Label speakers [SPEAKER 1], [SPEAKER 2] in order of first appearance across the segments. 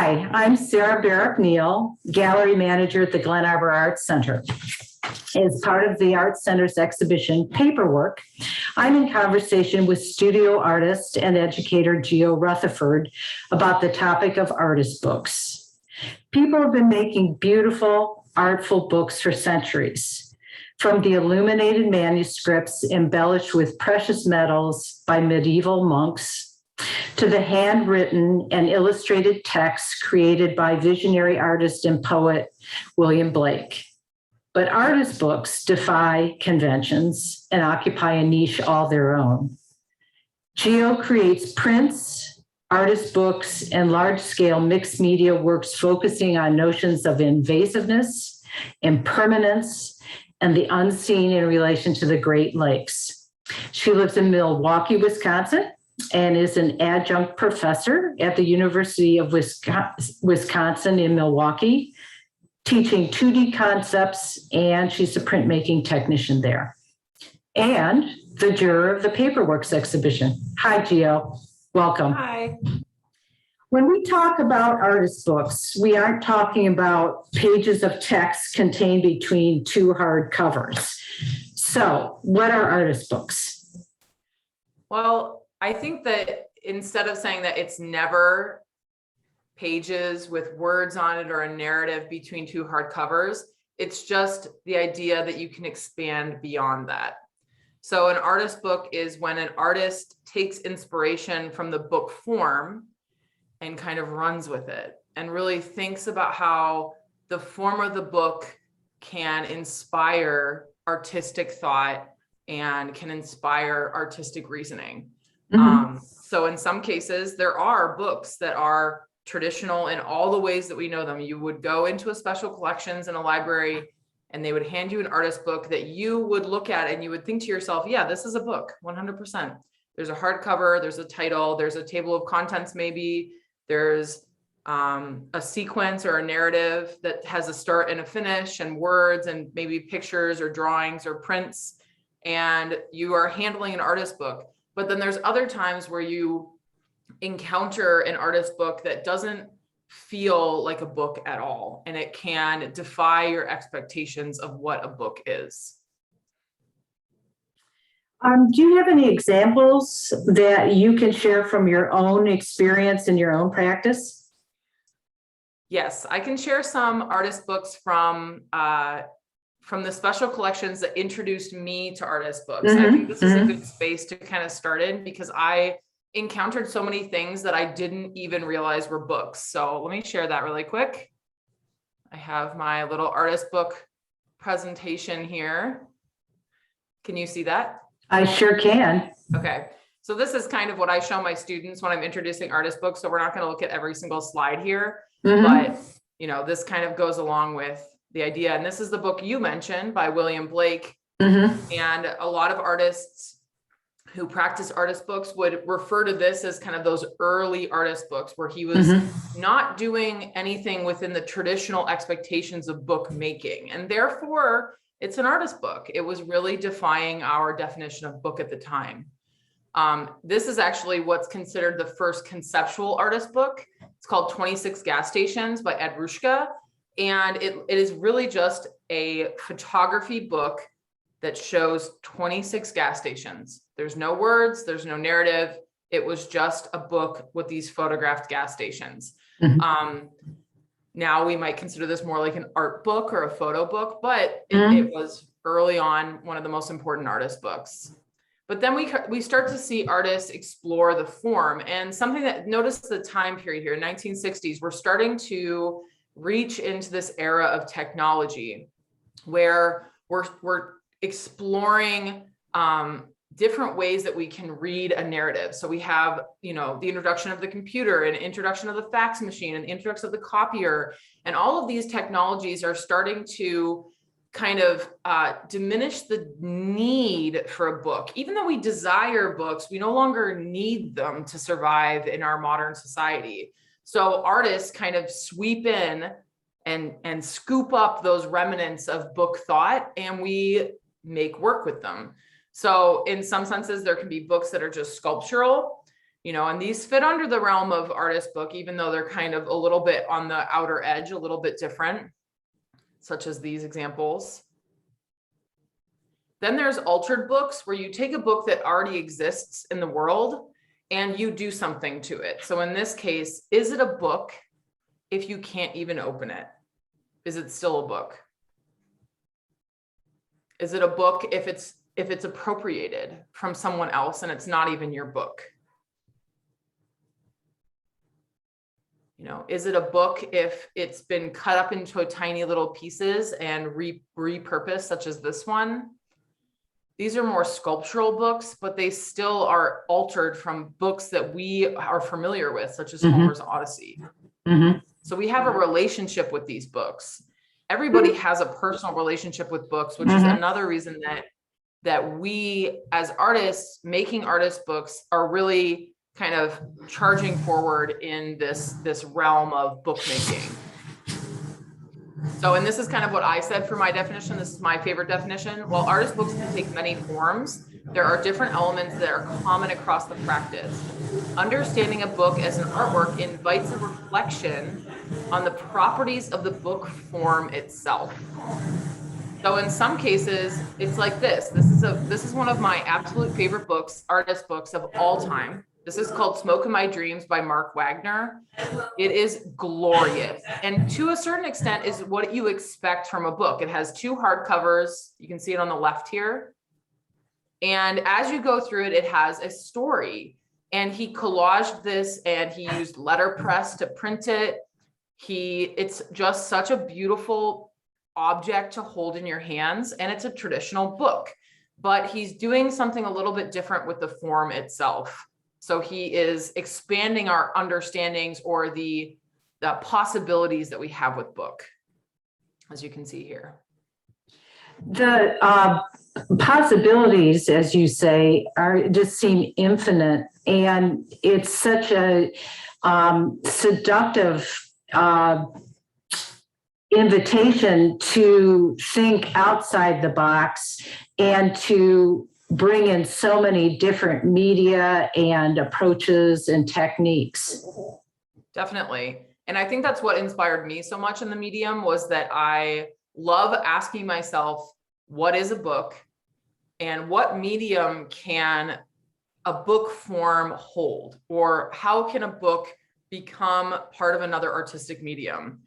[SPEAKER 1] Hi, I'm Sarah Barrett-Neal, Gallery Manager at the Glen Arbor Arts Center. As part of the Arts Center's exhibition, Paperwork, I'm in conversation with studio artist and educator Geo Rutherford about the topic of artist books. People have been making beautiful, artful books for centuries, from the illuminated manuscripts embellished with precious metals by medieval monks to the handwritten and illustrated texts created by visionary artist and poet William Blake. But artist books defy conventions and occupy a niche all their own. Geo creates prints, artist books, and large-scale mixed media works focusing on notions of invasiveness, impermanence, and the unseen in relation to the Great Lakes. She lives in Milwaukee, Wisconsin, and is an adjunct professor at the University of Wisconsin in Milwaukee, teaching 2D concepts, and she's a printmaking technician there. And the juror of the Paperworks exhibition. Hi, Geo. Welcome.
[SPEAKER 2] Hi.
[SPEAKER 1] When we talk about artist books, we aren't talking about pages of text contained between two hard covers. So, what are artist books?
[SPEAKER 2] Well, I think that instead of saying that it's never pages with words on it or a narrative between two hard covers, it's just the idea that you can expand beyond that. So an artist book is when an artist takes inspiration from the book form and kind of runs with it and really thinks about how the form of the book can inspire artistic thought and can inspire artistic reasoning. So in some cases, there are books that are traditional in all the ways that we know them. You would go into a special collections in a library and they would hand you an artist book that you would look at and you would think to yourself, yeah, this is a book, 100%. There's a hardcover, there's a title, there's a table of contents maybe, there's a sequence or a narrative that has a start and a finish and words and maybe pictures or drawings or prints, and you are handling an artist book. But then there's other times where you encounter an artist book that doesn't feel like a book at all, and it can defy your expectations of what a book is.
[SPEAKER 1] Do you have any examples that you can share from your own experience and your own practice?
[SPEAKER 2] Yes, I can share some artist books from the special collections that introduced me to artist books. I think this is a good space to kind of start in because I encountered so many things that I didn't even realize were books. So let me share that really quick. I have my little artist book presentation here. Can you see that?
[SPEAKER 1] I sure can.
[SPEAKER 2] Okay. So this is kind of what I show my students when I'm introducing artist books. So we're not going to look at every single slide here, but you know, this kind of goes along with the idea. And this is the book you mentioned by William Blake. And a lot of artists who practice artist books would refer to this as kind of those early artist books where he was not doing anything within the traditional expectations of book making. And therefore, it's an artist book. It was really defying our definition of book at the time. This is actually what's considered the first conceptual artist book. It's called 26 Gas Stations by Ed Ruska. And it is really just a photography book that shows 26 gas stations. There's no words, there's no narrative. It was just a book with these photographed gas stations. Now we might consider this more like an art book or a photo book, but it was early on one of the most important artist books. But then we start to see artists explore the form, and something that, notice the time period here, 1960s, we're starting to reach into this era of technology where we're exploring different ways that we can read a narrative. So we have, you know, the introduction of the computer and introduction of the fax machine and the introduction of the copier. And all of these technologies are starting to kind of diminish the need for a book. Even though we desire books, we no longer need them to survive in our modern society. So artists kind of sweep in and scoop up those remnants of book thought, and we make work with them. So in some senses, there can be books that are just sculptural. And these fit under the realm of artist book, even though they're kind of a little bit on the outer edge, a little bit different, such as these examples. Then there's altered books, where you take a book that already exists in the world and you do something to it. So in this case, is it a book if you can't even open it? Is it still a book? Is it a book if it's appropriated from someone else and it's not even your book? Is it a book if it's been cut up into tiny little pieces and repurposed, such as this one? These are more sculptural books, but they still are altered from books that we are familiar with, such as Homer's Odyssey. So we have a relationship with these books. Everybody has a personal relationship with books, which is another reason that we, as artists making artist books, are really kind of charging forward in this realm of bookmaking. So, and this is kind of what I said for my definition. This is my favorite definition. While artist books can take many forms, there are different elements that are common across the practice. Understanding a book as an artwork invites a reflection on the properties of the book form itself. So in some cases, it's like this. This is one of my absolute favorite books, artist books of all time. This is called Smoke in My Dreams by Mark Wagner. It is glorious. And to a certain extent is what you expect from a book. It has 2 hardcovers. You can see it on the left here. And as you go through it, it has a story. And he collaged this and he used letterpress to print it. It's just such a beautiful object to hold in your hands. And it's a traditional book, but he's doing something a little bit different with the form itself. So he is expanding our understandings or the possibilities that we have with book, as you can see here.
[SPEAKER 1] The possibilities, as you say, just seem infinite, and it's such a seductive invitation to think outside the box and to bring in so many different media and approaches and techniques.
[SPEAKER 2] Definitely. And I think that's what inspired me so much in the medium, was that I love asking myself, what is a book and what medium can a book form hold? Or how can a book become part of another artistic medium?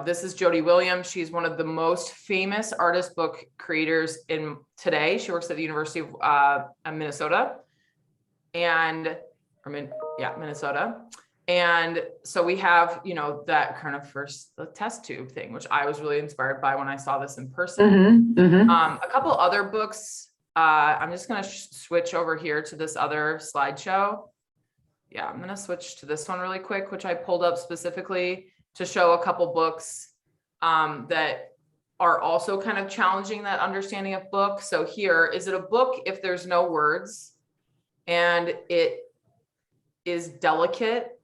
[SPEAKER 2] This is Jody Williams. She's one of the most famous artist book creators in today. She works at the University of Minnesota. Minnesota. And so we have, that kind of the test tube thing, which I was really inspired by when I saw this in person. A couple other books. I'm just going to switch over here to this other slideshow. Yeah, I'm going to switch to this one really quick, which I pulled up specifically to show a couple books that are also kind of challenging that understanding of book. So here, is it a book if there's no words and it is delicate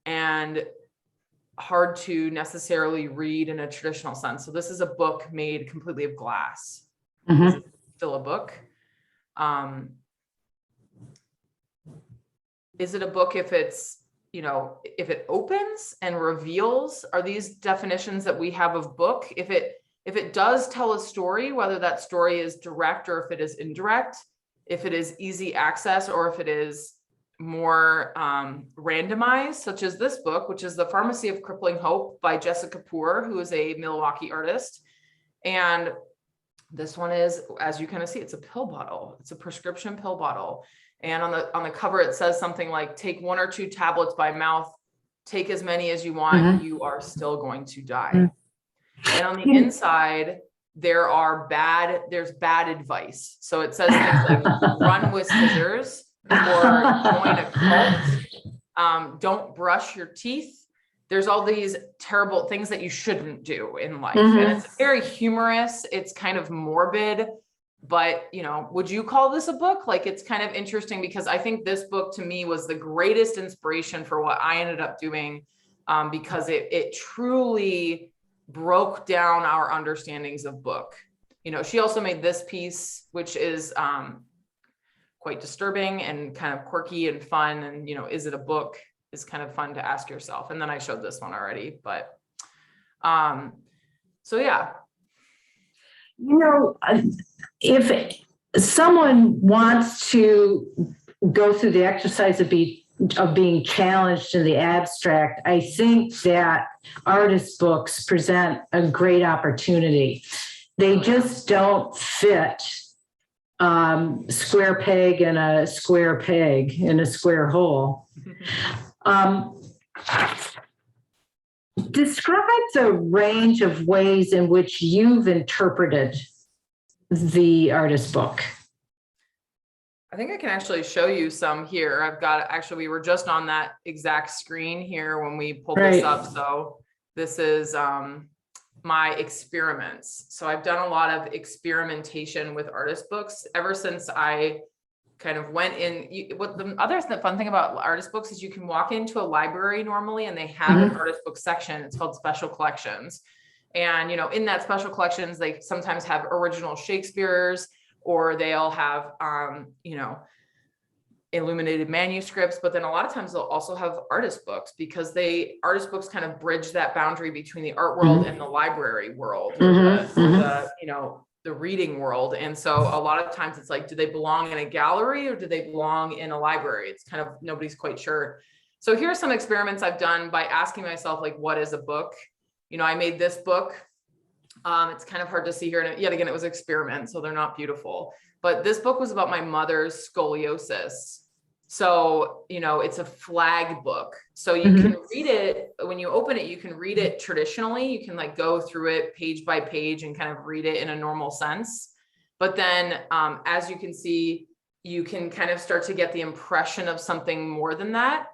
[SPEAKER 2] and hard to necessarily read in a traditional sense? So this is a book made completely of glass. Is it still a book? Is it a book if it's, if it opens and reveals? Are these definitions that we have of book? If it does tell a story, whether that story is direct or if it is indirect, if it is easy access or if it is more randomized, such as this book, which is The Pharmacy of Crippling Hope by Jessica Poor, who is a Milwaukee artist. And this one is, as you kind of see, it's a pill bottle. It's a prescription pill bottle. And on the cover, it says something like, take 1 or 2 tablets by mouth, take as many as you want, you are still going to die. And on the inside, there's bad advice. So it says things like run with scissors or join a cult, don't brush your teeth. There's all these terrible things that you shouldn't do in life. And it's very humorous. It's kind of morbid. But, would you call this a book? Like, it's kind of interesting because I think this book to me was the greatest inspiration for what I ended up doing, because it truly broke down our understandings of book. She also made this piece, which is quite disturbing and kind of quirky and fun. And, you know, is it a book is kind of fun to ask yourself. And then I showed this one already, but so yeah.
[SPEAKER 1] You know, if someone wants to go through the exercise of being challenged in the abstract, I think that artist books present a great opportunity. They just don't fit square peg in a square peg in a square hole. Describe the range of ways in which you've interpreted the artist book.
[SPEAKER 2] I think I can actually show you some here. I've got, actually, we were just on that exact screen here when we pulled this up. So this is my experiments. So I've done a lot of experimentation with artist books ever since I kind of went in. The fun thing about artist books is you can walk into a library normally and they have an artist book section. It's called special collections. And, you know, in that special collections, they sometimes have original Shakespeare's, or they'll have, you know, illuminated manuscripts, but then a lot of times they'll also have artist books, because artist books kind of bridge that boundary between the art world and the library world, or the, you know, the reading world. And so a lot of times it's like, do they belong in a gallery or do they belong in a library? It's kind of, nobody's quite sure. So here are some experiments I've done by asking myself, like, what is a book? You know, I made this book. It's kind of hard to see here. And yet again, it was an experiment, so they're not beautiful. But this book was about my mother's scoliosis. So, you know, it's a flag book. So you can read it, when you open it, you can read it traditionally. You can like go through it page by page and kind of read it in a normal sense. But then as you can see, you can kind of start to get the impression of something more than that.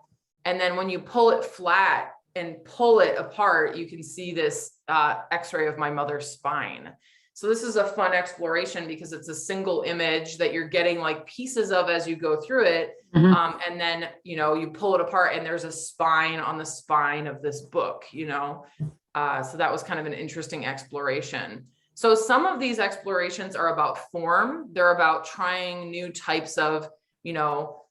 [SPEAKER 2] And then when you pull it flat and pull it apart, you can see this x-ray of my mother's spine. So this is a fun exploration because it's a single image that you're getting like pieces of as you go through it. And then, you know, you pull it apart and there's a spine on the spine of this book, you know? So that was kind of an interesting exploration. So some of these explorations are about form. They're about trying new types of, you know,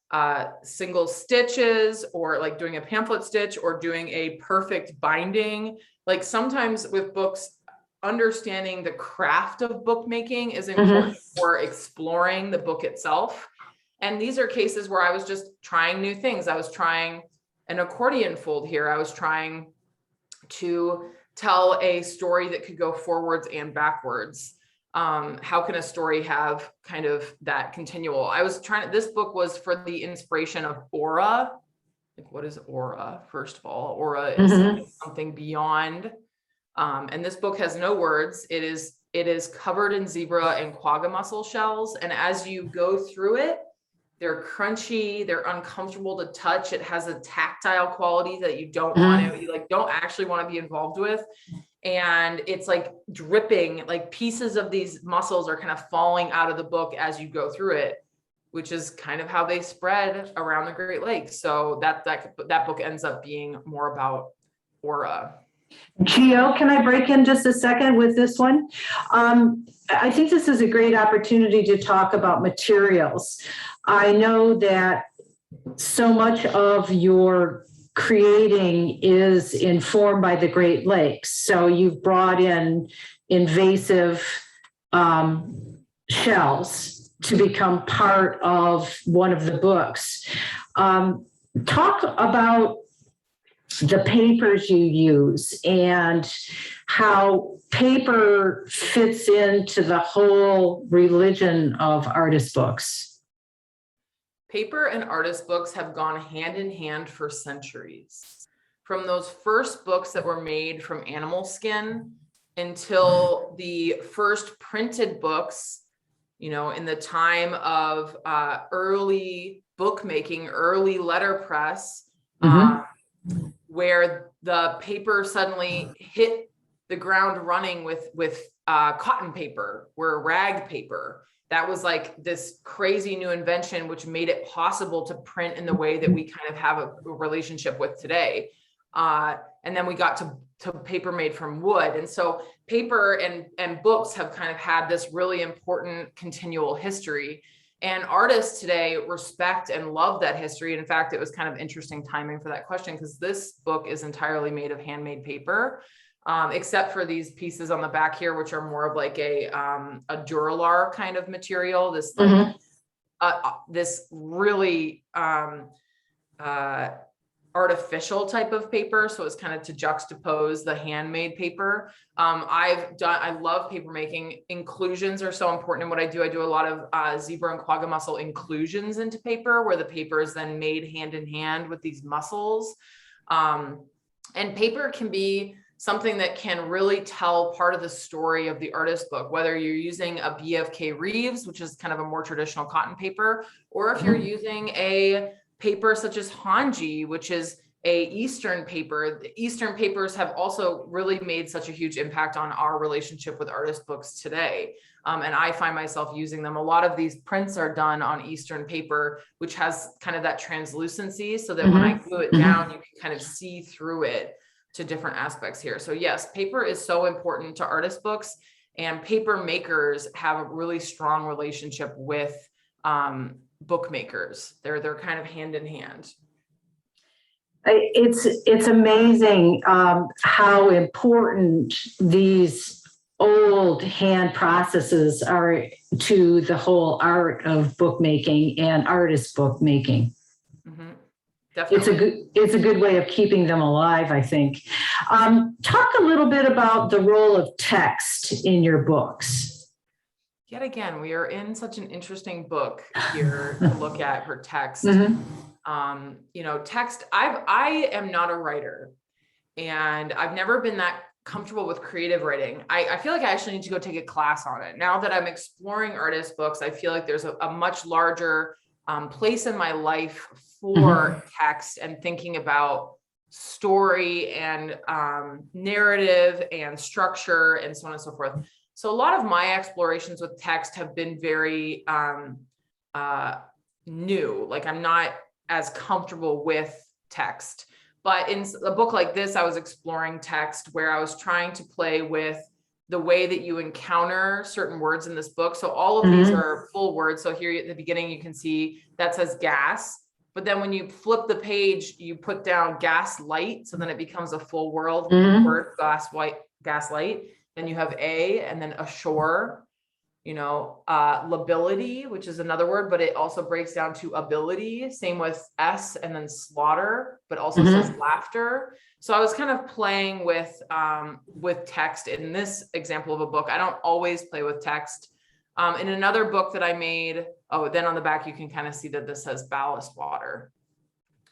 [SPEAKER 2] single stitches, or like doing a pamphlet stitch, or doing a perfect binding. Like sometimes with books, understanding the craft of bookmaking is important for exploring the book itself. And these are cases where I was just trying new things. I was trying an accordion fold here. I was trying to tell a story that could go forwards and backwards. How can a story have kind of that continual? I was trying, this book was for the inspiration of aura. Like, what is aura? First of all, aura is something beyond. And this book has no words. It is covered in zebra and quagga mussel shells. And as you go through it, they're crunchy, they're uncomfortable to touch. It has a tactile quality that you don't want to, you like don't actually want to be involved with. And it's like dripping, like pieces of these mussels are kind of falling out of the book as you go through it, which is kind of how they spread around the Great Lakes. So that book ends up being more about aura.
[SPEAKER 1] Geo, can I break in just a second with this one? I think this is a great opportunity to talk about materials. I know that so much of your creating is informed by the Great Lakes. So you've brought in invasive shells to become part of one of the books. Talk about the papers you use and how paper fits into the whole religion of artist books.
[SPEAKER 2] Paper and artist books have gone hand in hand for centuries. From those first books that were made from animal skin until the first printed books, you know, in the time of early bookmaking, early letterpress, where the paper suddenly hit the ground running with cotton paper, or rag paper. That was like this crazy new invention, which made it possible to print in the way that we kind of have a relationship with today. And then we got to paper made from wood. And so paper and books have kind of had this really important continual history. And artists today respect and love that history. In fact, it was kind of interesting timing for that question, because this book is entirely made of handmade paper, except for these pieces on the back here, which are more of like a Duralar kind of material. This like this really artificial type of paper. So it's kind of to juxtapose the handmade paper. I love paper making. Inclusions are so important in what I do. I do a lot of zebra and quagga mussel inclusions into paper, where the paper is then made hand in hand with these mussels. And paper can be something that can really tell part of the story of the artist book, whether you're using a BFK Reeves, which is kind of a more traditional cotton paper, or if you're using a paper such as Hanji, which is a Eastern paper. The Eastern papers have also really made such a huge impact on our relationship with artist books today. And I find myself using them. A lot of these prints are done on Eastern paper, which has kind of that translucency, so that when I glue it down, you can kind of see through it to different aspects here. So yes, paper is so important to artist books, and paper makers have a really strong relationship with bookmakers. They're kind of hand in hand.
[SPEAKER 1] It's amazing how important these old hand processes are to the whole art of bookmaking and artist bookmaking.
[SPEAKER 2] Definitely.
[SPEAKER 1] It's a good way of keeping them alive, I think. Talk a little bit about the role of text in your books.
[SPEAKER 2] Yet again, we are in such an interesting book here to look at for text. Text, I am not a writer, and I've never been that comfortable with creative writing. I feel like I actually need to go take a class on it. Now that I'm exploring artist books, I feel like there's a much larger place in my life for text and thinking about story and narrative and structure and so on and so forth. So a lot of my explorations with text have been very new. Like, I'm not as comfortable with text, but in a book like this, I was exploring text, where I was trying to play with the way that you encounter certain words in this book. So all of these are full words. So here at the beginning, you can see that says gas, but then when you flip the page, you put down gaslight. So then it becomes a full word, gaslight. Then you have a, and then ashore, lability, which is another word, but it also breaks down to ability. Same with S, and then slaughter, but also says laughter. So I was kind of playing with text in this example of a book. I don't always play with text. In another book that I made, then on the back, you can kind of see that this says ballast water,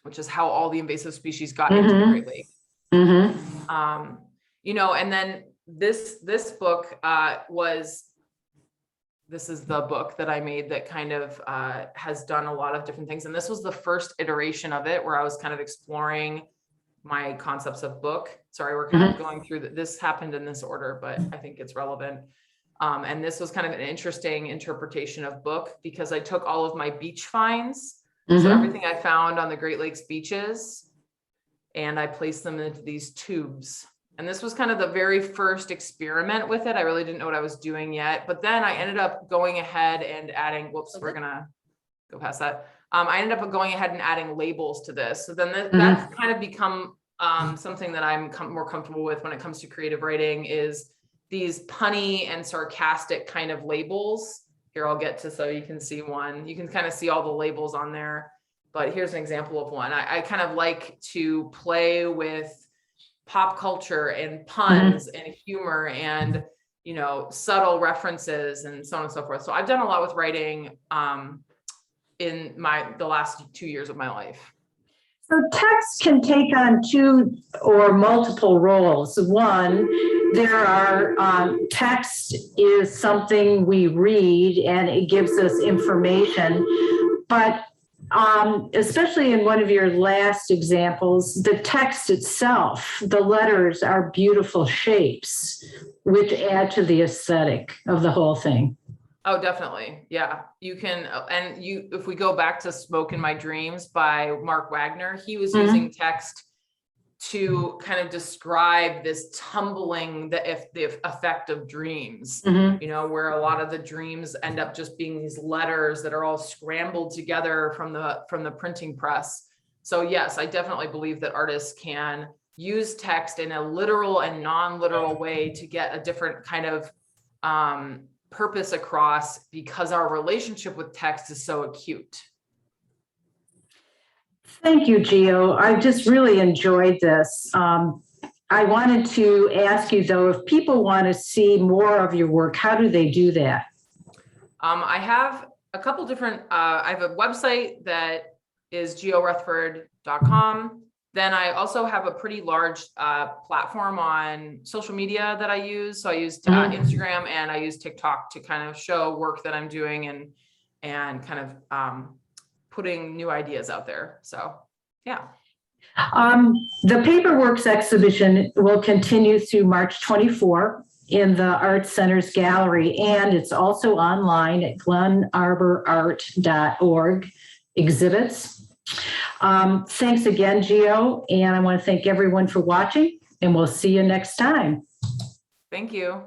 [SPEAKER 2] which is how all the invasive species got into the Great Lakes. And then this book this is the book that I made that kind of has done a lot of different things. And this was the first iteration of it, where I was kind of exploring my concepts of book. Sorry, we're kind of going through this happened in this order, but I think it's relevant. And this was kind of an interesting interpretation of book, because I took all of my beach finds, so everything I found on the Great Lakes beaches, and I placed them into these tubes. And this was kind of the very first experiment with it. I really didn't know what I was doing yet, but then I ended up going ahead and adding, we're gonna go past that. I ended up going ahead and adding labels to this. So then that's kind of become something that I'm more comfortable with when it comes to creative writing, is these punny and sarcastic kind of labels. Here, I'll get to, so you can see one. You can kind of see all the labels on there, but here's an example of one. I kind of like to play with pop culture and puns and humor and, subtle references and so on and so forth. So I've done a lot with writing in the last 2 years of my life.
[SPEAKER 1] So text can take on two or multiple roles. One, there are text is something we read and it gives us information, but especially in one of your last examples, the text itself, the letters are beautiful shapes, which add to the aesthetic of the whole thing.
[SPEAKER 2] Oh, definitely. Yeah. You can, if we go back to Smoke in My Dreams by Mark Wagner, he was using text to kind of describe this tumbling, the effect of dreams,
[SPEAKER 1] Mhm.
[SPEAKER 2] you know, where a lot of the dreams end up just being these letters that are all scrambled together from the printing press. So yes, I definitely believe that artists can use text in a literal and non-literal way to get a different kind of purpose across, because our relationship with text is so acute.
[SPEAKER 1] Thank you, Geo. I just really enjoyed this. I wanted to ask you, though, if people want to see more of your work, how do they do that?
[SPEAKER 2] I have a couple different, I have a website that is georutherford.com. Then I also have a pretty large platform on social media that I use. So I use Instagram and I use TikTok to kind of show work that I'm doing and kind of putting new ideas out there. So, yeah.
[SPEAKER 1] The Paperworks exhibition will continue through March 24 in the Arts Center's gallery, and it's also online at glenarborart.org exhibits. Thanks again, Geo, and I want to thank everyone for watching, and we'll see you next time.
[SPEAKER 2] Thank you.